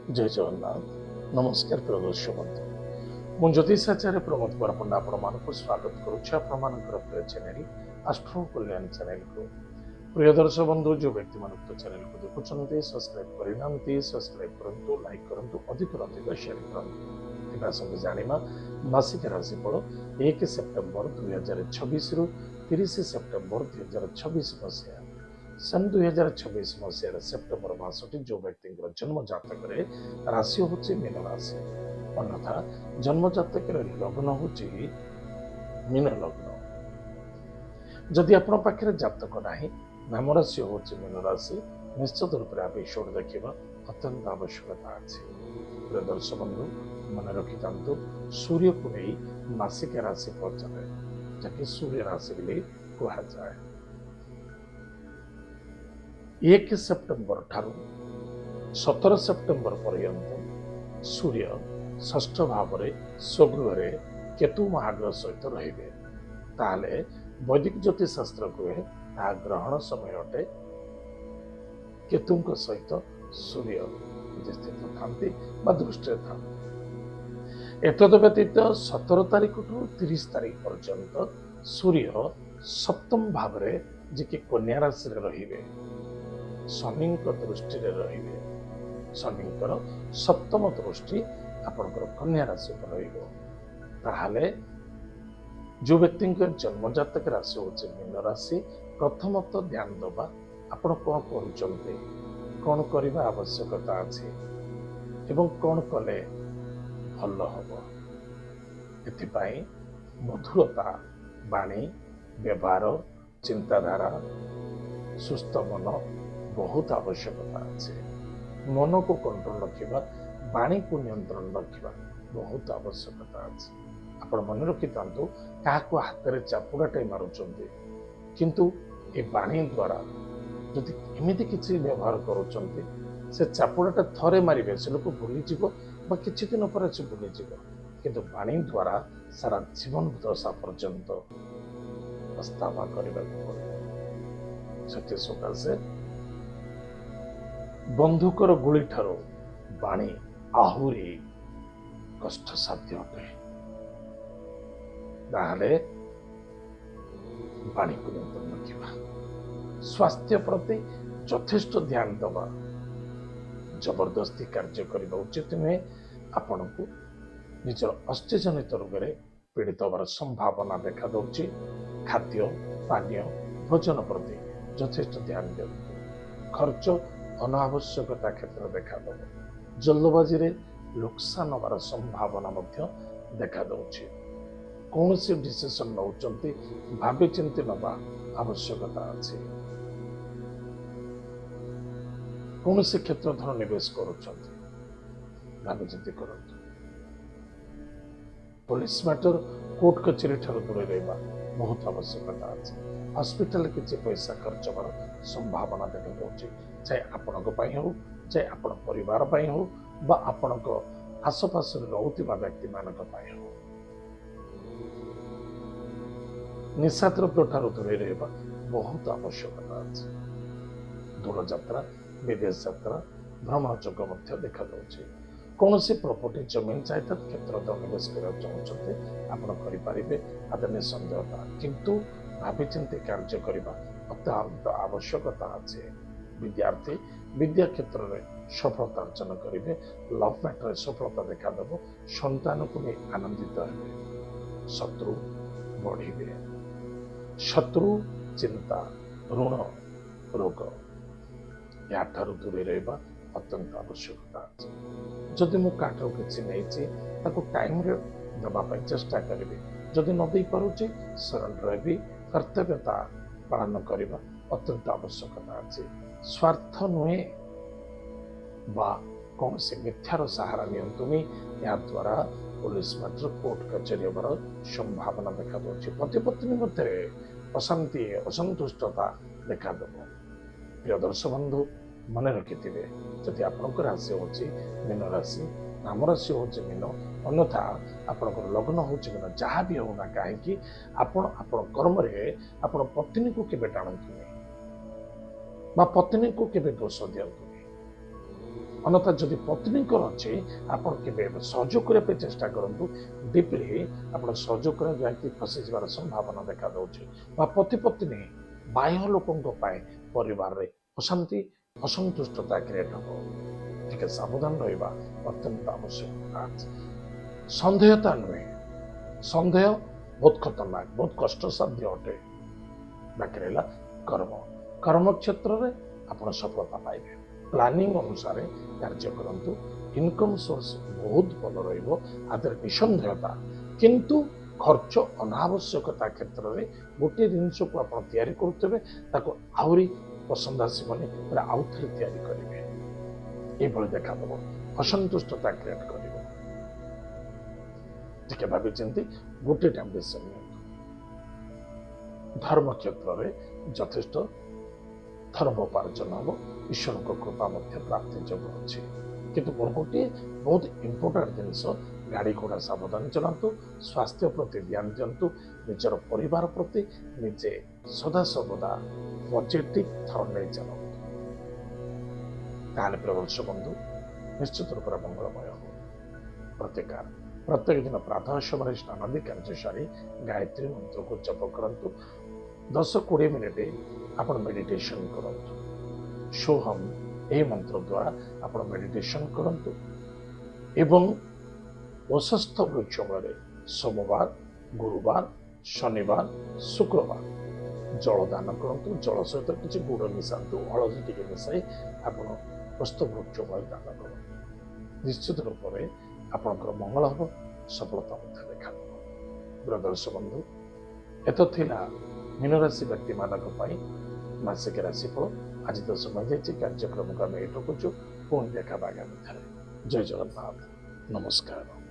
जय जगन्नाथ नमस्कार प्रिय दर्शक बंधु ମୁଁ ଜ୍ୟୋତିଷାଚାର୍ଯ୍ୟ ପ୍ରମୋଦ କୁମାର ପଣ୍ଡା ଆପଣମାନଙ୍କୁ ସ୍ୱାଗତ କରୁଛି ଆପଣମାନଙ୍କର ପ୍ରିୟ ଚ୍ୟାନେଲ ଆଷ୍ଟ୍ରୋ କଲ୍ୟାଣ ଚ୍ୟାନେଲକୁ। ପ୍ରିୟ ଦର୍ଶକ ବନ୍ଧୁ ଯେଉଁ ବ୍ୟକ୍ତିମାନଙ୍କୁ ଚ୍ୟାନେଲକୁ ଦେଖୁଛନ୍ତି ସବସ୍କ୍ରାଇବ୍ କରିନାହାନ୍ତି ସବସ୍କ୍ରାଇବ୍ କରନ୍ତୁ, ଲାଇକ୍ କରନ୍ତୁ, ଅଧିକରୁ ଅଧିକ ସେୟାର କରନ୍ତୁ। ଏବେ ଆସନ୍ତୁ ଜାଣିବା ମାସିକ ରାଶିଫଳ 1 ସେପ୍ଟେମ୍ବର 2026 ରୁ 30 ସେପ୍ଟେମ୍ବର 2026 ମସିହା। ସନ୍ 2026 ମସିହାର ସେପ୍ଟେମ୍ବର ମାସଟି ଯେଉଁ ବ୍ୟକ୍ତିଙ୍କର ଜନ୍ମ ଜାତକରେ ରାଶି ହେଉଛି ମୀନ ରାଶି, ଅନ୍ୟଥା ଜନ୍ମ ଜାତକରେ ଲଗ୍ନ ହେଉଛି ମୀନ ଲଗ୍ନ। ଯଦି ଆପଣଙ୍କ ପାଖରେ ଜାତକ ନାହିଁ, ନାମ ରାଶି ହେଉଛି ମୀନ ରାଶି, ନିଶ୍ଚିତ ରୂପରେ આ ଏପିସୋଡ୍ ଦେଖିବା ଅତ୍ୟନ୍ତ ଆବଶ୍ୟକତା ଅଛି। ପ୍ରିୟ ଦର୍ଶକ ବନ୍ଧୁ ମନେ ରଖିଥାନ୍ତୁ, ସୂର୍ଯ୍ୟକୁ ନେଇ ମାସିକ ରାଶି ପଚାରେ, ଯାହାକି ସୂର୍ଯ୍ୟ ରାଶି ବୋଲି କୁହାଯାଏ। 1 ସେପ୍ଟେମ୍ବର ଠାରୁ 17 ସେପ୍ଟେମ୍ବର ପର୍ଯ୍ୟନ୍ତ ସୂର୍ଯ୍ୟ ଷଷ୍ଠ ଭାବରେ ସ୍ୱଗୃହରେ କେତୁ ମହାଗ୍ରହ ସହିତ ରହିବେ। ତାହେଲେ ବୈଦିକ ଜ୍ୟୋତିଷ ଶାସ୍ତ୍ର କୁହେ ତାହା ଗ୍ରହଣ ସମୟ ଅଟେ। କେତୁଙ୍କ ସହିତ ସୂର୍ଯ୍ୟ ଉପସ୍ଥିତ ଥାନ୍ତି ବା ଦୃଷ୍ଟିରେ ଥାନ୍ତି। ଏତଦ୍ ବ୍ୟତୀତ 17 ତାରିଖଠୁ 30 ତାରିଖ ପର୍ଯ୍ୟନ୍ତ ସୂର୍ଯ୍ୟ ସପ୍ତମ ଭାବରେ ଯିଏକି କନ୍ୟା ରାଶିରେ ରହିବେ, ଶନିଙ୍କ ଦୃଷ୍ଟିରେ ରହିବେ। ଶନିଙ୍କର ସପ୍ତମ ଦୃଷ୍ଟି ଆପଣଙ୍କର କନ୍ୟା ରାଶି ଉପରେ ରହିବ। ତାହେଲେ ଯେଉଁ ବ୍ୟକ୍ତିଙ୍କ ଜନ୍ମ ଜାତକ ରାଶି ହେଉଛି ମୀନ ରାଶି, ପ୍ରଥମତଃ ଧ୍ୟାନ ଦେବା ଆପଣ କ'ଣ କରୁଛନ୍ତି, କ'ଣ କରିବା ଆବଶ୍ୟକତା ଅଛି ଏବଂ କ'ଣ କଲେ ଭଲ ହେବ। ଏଥିପାଇଁ ମଧୁରତା ବାଣୀ ବ୍ୟବହାର, ଚିନ୍ତାଧାରା, ସୁସ୍ଥ ମନ ବହୁତ ଆବଶ୍ୟକତା ଅଛି। ମନକୁ କଣ୍ଟ୍ରୋଲ ରଖିବା, ବାଣୀକୁ ନିୟନ୍ତ୍ରଣ ରଖିବା ବହୁତ ଆବଶ୍ୟକତା ଅଛି। ଆପଣ ମନେ ରଖିଥାନ୍ତୁ, କାହାକୁ ହାତରେ ଚାପୁଡ଼ାଟେ ମାରୁଛନ୍ତି, କିନ୍ତୁ ଏ ବାଣୀ ଦ୍ୱାରା ଯଦି ଏମିତି କିଛି ବ୍ୟବହାର କରୁଛନ୍ତି, ସେ ଚାପୁଡ଼ାଟା ଥରେ ମାରିବେ, ସେ ଲୋକ ଭୁଲିଯିବ ବା କିଛି ଦିନ ପରେ ସେ ଭୁଲିଯିବ। କିନ୍ତୁ ବାଣୀ ଦ୍ୱାରା ସାରା ଜୀବନ ଦଶା ପର୍ଯ୍ୟନ୍ତ ପ୍ରସ୍ତାବ କରିବାକୁ ପଡ଼ିବ। ସେଥି ସକାଶେ ବନ୍ଧୁକର ଗୁଳି ଠାରୁ ବାଣୀ ଆହୁରି କଷ୍ଟସାଧ୍ୟ ଅଟେ। ତାହେଲେ ବାଣୀକୁ ନିୟନ୍ତ୍ରଣ ରଖିବା, ସ୍ୱାସ୍ଥ୍ୟ ପ୍ରତି ଯଥେଷ୍ଟ ଧ୍ୟାନ ଦେବା। ଜବରଦସ୍ତି କାର୍ଯ୍ୟ କରିବା ଉଚିତ ନୁହେଁ। ଆପଣଙ୍କୁ ନିଜର ଅସ୍ଥିଜନିତ ରୋଗରେ ପୀଡ଼ିତ ହେବାର ସମ୍ଭାବନା ଦେଖାଦେଉଛି। ଖାଦ୍ୟ ପାନୀୟ ଭୋଜନ ପ୍ରତି ଯଥେଷ୍ଟ ଧ୍ୟାନ ଦିଅନ୍ତୁ। ଖର୍ଚ୍ଚ ଅନାବଶ୍ୟକତା କ୍ଷେତ୍ରରେ ଦେଖାଦେବ। ଜଲ୍ଦବାଜିରେ ଲୋକସାନ ହେବାର ସମ୍ଭାବନା ମଧ୍ୟ ଦେଖାଦେଉଛି। କୌଣସି ଡିସିସନ୍ ନେଉଛନ୍ତି, ଭାବି ଚିନ୍ତି ନେବା ଆବଶ୍ୟକତା ଅଛି। କୌଣସି କ୍ଷେତ୍ର ଧନ ନିବେଶ କରୁଛନ୍ତି, ଭାବି ଚିନ୍ତି କରନ୍ତୁ। ପୋଲିସ ମ୍ୟାଟର, କୋର୍ଟ କଚେରୀ ଠାରୁ ଦୂରେଇ ରହିବା ବହୁତ ଆବଶ୍ୟକତା ଅଛି। ହସ୍ପିଟାଲରେ କିଛି ପଇସା ଖର୍ଚ୍ଚ ହେବାର ସମ୍ଭାବନା ଦେଖାଯାଉଛି, ଚାहे ଆପଣଙ୍କ ପାଇଁ ହେଉ, ଚାहे ଆପଣ ପରିବାର ପାଇଁ ହେଉ, ବା ଆପଣଙ୍କ ଆଶପାଶରେ ରହୁଥିବା ବ୍ୟକ୍ତିମାନଙ୍କ ପାଇଁ ହେଉ। ନିଶାଦ୍ରବ୍ୟ ଠାରୁ ଦୂରେଇ ରହିବା ବହୁତ ଆବଶ୍ୟକତା ଅଛି। ଦୂରଯାତ୍ରା, ବିଦେଶ ଯାତ୍ରା, ଭ୍ରମଣ ଯୋଗ ମଧ୍ୟ ଦେଖାଯାଉଛି। କୌଣସି ପ୍ରପର୍ଟି, ଜମିନ ଜାଇଦାଦ କ୍ଷେତ୍ରରେ ନିବେଶ କରିବାକୁ ଚାହୁଁଛନ୍ତି, ଆପଣ କରିପାରିବେ, ଆଦର ନିଃସନ୍ଦେହତା। କିନ୍ତୁ ଭାବିଚିନ୍ତି କାର୍ଯ୍ୟ କରିବା ଅତ୍ୟନ୍ତ ଆବଶ୍ୟକତା ଅଛି। ବିଦ୍ୟାର୍ଥୀ ବିଦ୍ୟା କ୍ଷେତ୍ରରେ ସଫଳତା ଅର୍ଜନ କରିବେ। ଲଭ୍ ମ୍ୟାଟରରେ ସଫଳତା ଦେଖାଦେବ। ସନ୍ତାନକୁ ନେଇ ଆନନ୍ଦିତ ହେବେ। ଶତ୍ରୁ ବଢ଼ିବେ। ଶତ୍ରୁ, ଚିନ୍ତା, ଋଣ, ରୋଗ ଏହାଠାରୁ ଦୂରେଇ ରହିବା ଅତ୍ୟନ୍ତ ଆବଶ୍ୟକତା ଅଛି। ଯଦି ମୁଁ କାହାଠାରୁ କିଛି ନେଇଛି, ତାକୁ ଟାଇମରେ ଦେବା ପାଇଁ ଚେଷ୍ଟା କରିବି। ଯଦି ନ ଦେଇପାରୁଛି, ସରେଣ୍ଡର ହେବି। କର୍ତ୍ତବ୍ୟତା ପାଳନ କରିବା ଅତ୍ୟନ୍ତ ଆବଶ୍ୟକତା ଅଛି। ସ୍ୱାର୍ଥ ନୁହେଁ ବା କୌଣସି ମିଥ୍ୟାର ସାହାରା ନିଅନ୍ତୁନି। ଏହାଦ୍ୱାରା ପୋଲିସ ମ୍ୟାଟର, କୋର୍ଟ କଚେରୀ ହେବାର ସମ୍ଭାବନା ଦେଖାଯାଉଛି। ପତି ପତ୍ନୀ ମଧ୍ୟରେ ଅଶାନ୍ତି, ଅସନ୍ତୁଷ୍ଟତା ଦେଖାଦେବ। ପ୍ରିୟ ଦର୍ଶକ ବନ୍ଧୁ ମନେ ରଖିଥିବେ, ଯଦି ଆପଣଙ୍କ ରାଶି ହେଉଛି ମୀନ ରାଶି, ନାମ ରାଶି ହେଉଛି ମୀନ, ଅନ୍ୟଥା ଆପଣଙ୍କର ଲଗ୍ନ ହେଉଛି ମୀନ, ଯାହା ବି ହେଉନା କାହିଁକି, ଆପଣ କର୍ମରେ ଆପଣ ପତ୍ନୀକୁ କେବେ ଟାଣନ୍ତୁନି ବା ପତ୍ନୀକୁ କେବେ ଦୋଷ ଦିଅନ୍ତୁନି। अन्यथा जदि पत्नी अच्छे आप सहयोग करने चेष्टा करूँ डीपली आप सहयोग कर जाकि फसी जबार संभावना देखा दूसरी पति पत्नी बाह्य लोकों परिवार में अशांति असंतुष्टता क्रिएट हम टे सावधान रहा अत्यंत आवश्यक। सन्देहता नुहे सन्देह बहुत खतरनाक बहुत कष्टसाध्य अटे। बाकी रहा कर्म कर्म क्षेत्र में आप सफलता पाइबे प्लानिंग अनुसार कार्य करंतु इनकम सोर्स बहुत भल रहा निसंदेहता किंतु खर्च अनावश्यकता क्षेत्र में गोटे जिनस को आप करुवे आहरी पसंद आसबनी आउ थे करेंगे ये देखा दब असंतुष्टता क्रिएट कर भावी चिंती गोटे टाइम डिसीजन धर्म क्षेत्र में यथेष्ट धर्मोपार्जन हम ईश्वर कृपा प्राप्ति जग अच्छी किंतु मोर गोटे बहुत इंपोर्टाट जिनस गाड़ी घोड़ा सावधान चलातु स्वास्थ्य प्रति ध्यान दिंतु निजर परिवार प्रति निजे सदा सर्वदा पॉजिटिव थॉट नहीं चलतु ताले प्रवर्ष बंधु निश्चित रूप से मंगलमय हो। प्रत्येक दिन प्रातः समय स्नानादि कार्य सारी गायत्री मंत्र को जप करंतु 10-20 मिनिट आप मेडिटेशन करंतु सोहम ए मंत्र द्वारा आप मेडिटेशन करंतु एवं प्रशस्त वृक्ष मूल सोमवार गुरुवार शनिवार शुक्रवार जल दान करंतु जल सहित किसी गुड़ मिसातु हलदी टिके मिसाई आप प्रस्त वृक्ष मूल दान करंतु निश्चित रूप से आपंकर मंगल हम सफलता देखा ब्रदर्श बंधु एत थिला मीन राशि व्यक्ति मानक मासिक राशिफल आज तो समय जाइए कार्यक्रम को आम ये रखुचु पुणी देखा आगामी जय जगन्नाथ नमस्कार।